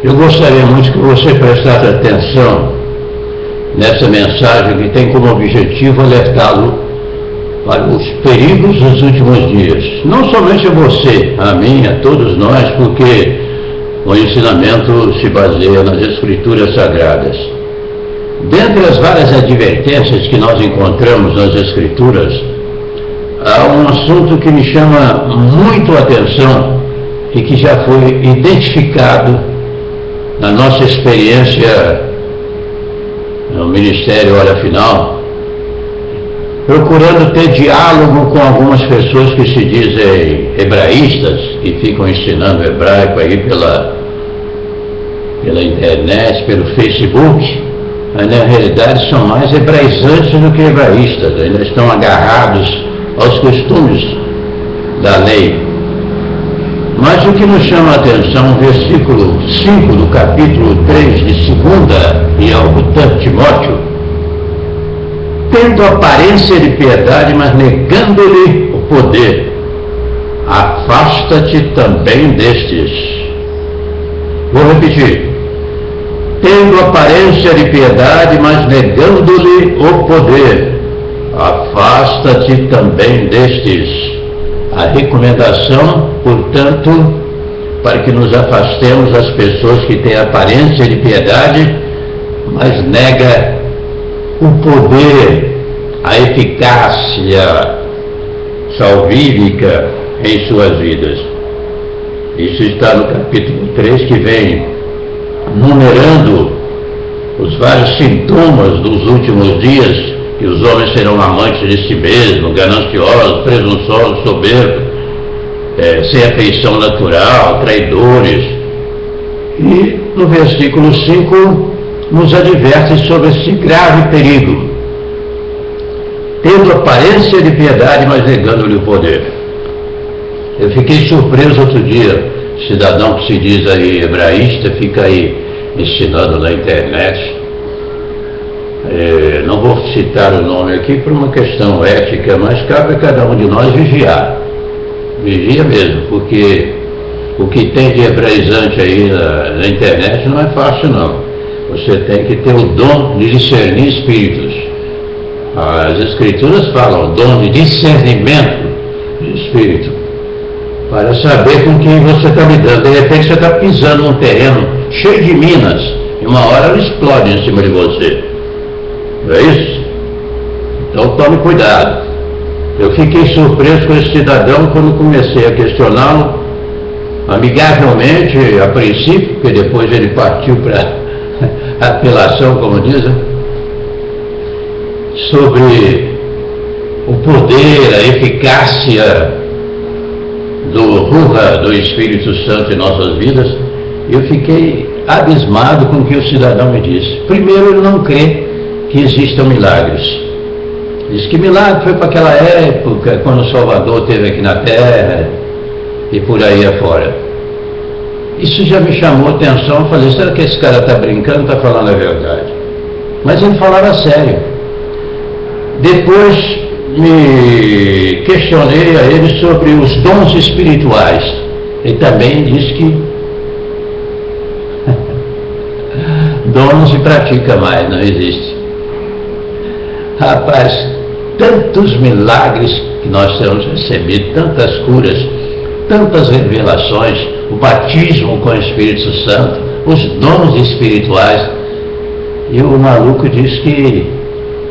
Eu gostaria muito que você prestasse atenção nessa mensagem que tem como objetivo alertá-lo para os perigos dos últimos dias. Não somente a você, a mim, a todos nós, porque o ensinamento se baseia nas Escrituras Sagradas. Dentre as várias advertências que nós encontramos nas Escrituras, há um assunto que me chama muito a atenção e que já foi identificado na nossa experiência no Ministério Hora Final, procurando ter diálogo com algumas pessoas que se dizem hebraístas, que ficam ensinando hebraico aí pela internet, pelo Facebook, mas na realidade são mais hebraizantes do que hebraístas, ainda estão agarrados aos costumes da lei. Mas o que nos chama a atenção, o versículo 5 do capítulo 3 de 2ª e ao Timóteo: tendo aparência de piedade, mas negando-lhe o poder, afasta-te também destes. Vou repetir: tendo aparência de piedade, mas negando-lhe o poder, afasta-te também destes. A recomendação, portanto, para que nos afastemos das pessoas que têm aparência de piedade, mas nega o poder, a eficácia salvífica em suas vidas. Isso está no capítulo 3, que vem numerando os vários sintomas dos últimos dias, que os homens serão amantes de si mesmos, gananciosos, presunçosos, soberbos, sem afeição natural, traidores. E no versículo 5 nos adverte sobre esse grave perigo: tendo aparência de piedade, mas negando-lhe o poder. Eu fiquei surpreso outro dia, cidadão que se diz aí hebraísta, fica aí ensinando na internet. Não vou citar o nome aqui por uma questão ética, mas cabe a cada um de nós vigiar. Vigia mesmo, porque o que tem de hebraizante aí na internet não é fácil não. Você tem que ter o dom de discernir espíritos. As Escrituras falam o dom de discernimento de espírito, para saber com quem você está lidando. De repente você está pisando num terreno cheio de minas, e uma hora ela explode em cima de você. Não é isso? Então tome cuidado. Eu fiquei surpreso com esse cidadão quando comecei a questioná-lo, amigavelmente, a princípio, porque depois ele partiu para apelação, como dizem, sobre o poder, a eficácia do Ruha, do Espírito Santo em nossas vidas. Eu fiquei abismado com o que o cidadão me disse. Primeiro, ele não crê que existam milagres. Diz que milagre foi para aquela época, quando o Salvador esteve aqui na Terra e por aí afora. Isso já me chamou a atenção. Eu falei: será que esse cara está brincando, está falando a verdade? Mas ele falava sério. Depois me questionei a ele sobre os dons espirituais. Ele também disse que dom não se pratica mais, não existe. Rapaz, tantos milagres que nós temos recebido, tantas curas, tantas revelações, o batismo com o Espírito Santo, os dons espirituais. E o maluco diz que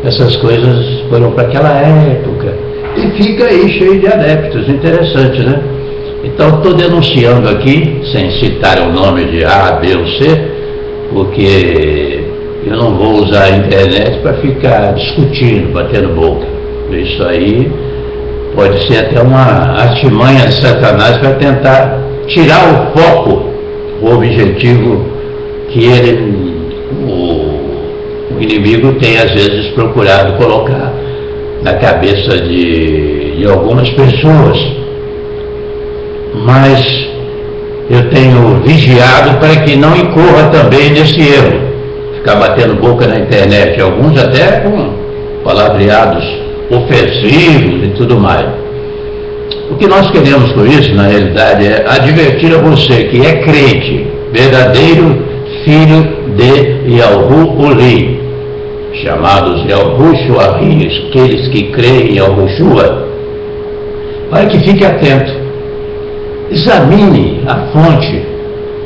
essas coisas foram para aquela época. E fica aí cheio de adeptos. Interessante, né? Então estou denunciando aqui, sem citar o nome de A, B ou C, porque eu não vou usar a internet para ficar discutindo, batendo boca. Isso aí pode ser até uma artimanha de Satanás para tentar tirar o foco, o objetivo que o inimigo tem às vezes procurado colocar na cabeça de algumas pessoas. Mas eu tenho vigiado para que não incorra também nesse erro, ficar batendo boca na internet, alguns até com palavreados ofensivos e tudo mais. O que nós queremos com isso, na realidade, é advertir a você que é crente, verdadeiro filho de Yahu-Uli, chamados Yahushua, aqueles que creem em Yahushua, para que fique atento, examine a fonte,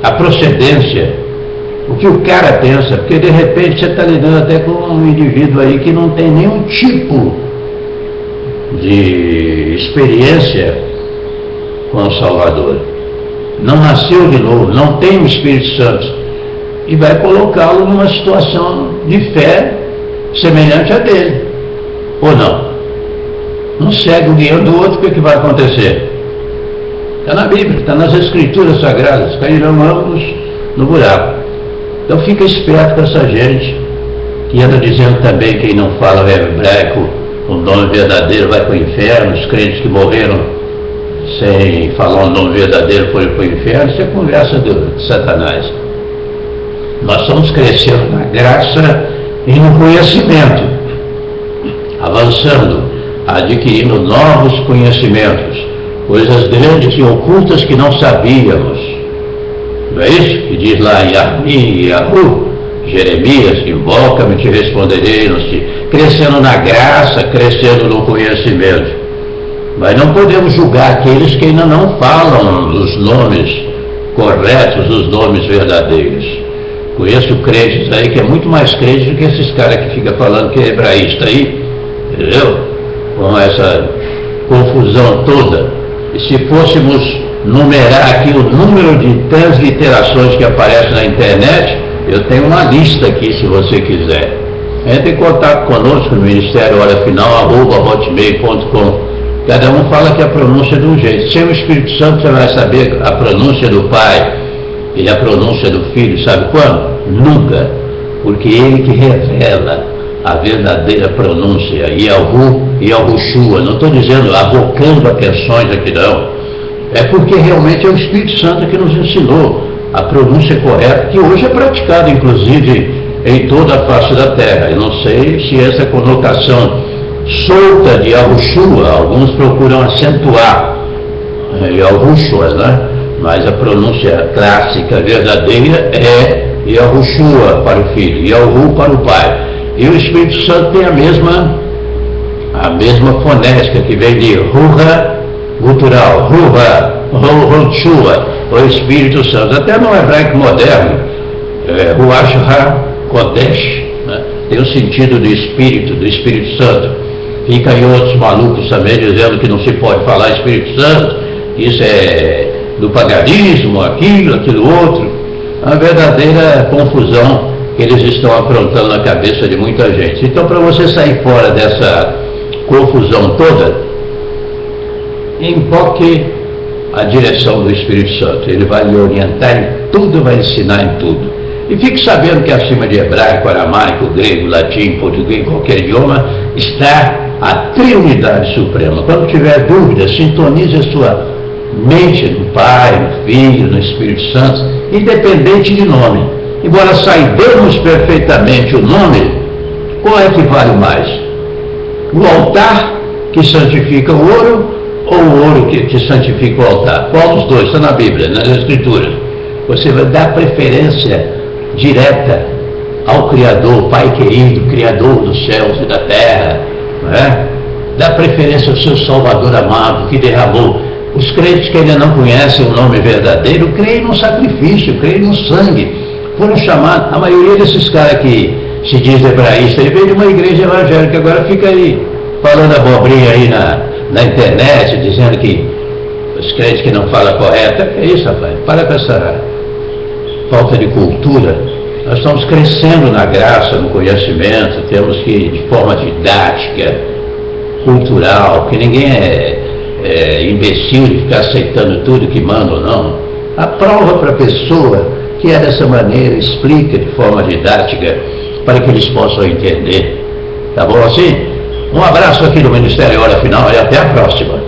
a procedência, o que o cara pensa, porque de repente você está lidando até com um indivíduo aí que não tem nenhum tipo de experiência com o Salvador, não nasceu de novo, não tem o Espírito Santo, e vai colocá-lo numa situação de fé semelhante a dele, ou não? Um cego guiando o outro, o que vai acontecer? Está na Bíblia, está nas Escrituras Sagradas, cairão ambos no buraco. Então fica esperto com essa gente que anda dizendo também que quem não fala o hebraico, o nome verdadeiro vai para o inferno, os crentes que morreram sem falar o nome verdadeiro foram para o inferno. Isso é conversa de Satanás. Nós estamos crescendo na graça e no conhecimento, avançando, adquirindo novos conhecimentos, coisas grandes e ocultas que não sabíamos. Não é isso que diz lá em Yarmi e Yahu, Jeremias: invoca-me e te responderei, crescendo na graça, crescendo no conhecimento. Mas não podemos julgar aqueles que ainda não falam os nomes corretos, os nomes verdadeiros. Conheço crentes aí que é muito mais crente do que esses caras que ficam falando que é hebraísta aí, entendeu? Com essa confusão toda. E se fôssemos numerar aqui o número de transliterações que aparecem na internet, eu tenho uma lista aqui, se você quiser. Entre em contato conosco no Ministério Hora Final, @hotmail.com. Cada um fala que a pronúncia é de um jeito. Sem o Espírito Santo você vai saber a pronúncia do Pai e a pronúncia do Filho, sabe quando? Nunca. Porque ele que revela a verdadeira pronúncia, Yahu e Yahushua. Não estou dizendo abocando atenções aqui não. É porque realmente é o Espírito Santo que nos ensinou a pronúncia correta, que hoje é praticada inclusive em toda a face da terra. Eu não sei se essa conotação solta de Yahushua, alguns procuram acentuar Yahushua, né? Mas a pronúncia clássica verdadeira é Yahushua para o Filho, Yahu para o Pai. E o Espírito Santo tem a mesma fonética, que vem de Ruha, gutural, Ruha, o Espírito Santo. Até no hebraico moderno, Ruach HaKodesh, né? Tem o sentido do Espírito Santo. Fica aí outros malucos também dizendo que não se pode falar Espírito Santo, isso é do paganismo, aquilo outro. A verdadeira confusão que eles estão aprontando na cabeça de muita gente. Então, para você sair fora dessa confusão toda, invoque a direção do Espírito Santo. Ele vai lhe orientar em tudo, vai ensinar em tudo. E fique sabendo que acima de hebraico, aramaico, grego, latim, português, qualquer idioma, está a Trindade Suprema. Quando tiver dúvida, sintonize a sua mente no Pai, no Filho, no Espírito Santo, independente de nome. Embora saibamos perfeitamente o nome, qual é que vale mais? O altar que santifica o ouro ou o ouro que santifica o altar? Qual dos dois? Está na Bíblia, nas Escrituras. Você vai dar preferência direta ao Criador, Pai querido, Criador dos céus e da terra, não é? Dá preferência ao seu Salvador amado que derramou. Os crentes que ainda não conhecem o nome verdadeiro creem no sacrifício, creem no sangue. Foram chamados, a maioria desses caras que se diz hebraísta, ele veio de uma igreja evangélica, agora fica aí falando abobrinha aí na internet, dizendo que os crentes que não falam correto. É isso, rapaz, para com essa falta de cultura. Nós estamos crescendo na graça, no conhecimento, temos que, de forma didática, cultural, que ninguém é imbecil de ficar aceitando tudo que manda ou não. Aprova para a pessoa que é dessa maneira, explica de forma didática para que eles possam entender. Tá bom assim? Um abraço aqui do Ministério Hora Final e até a próxima.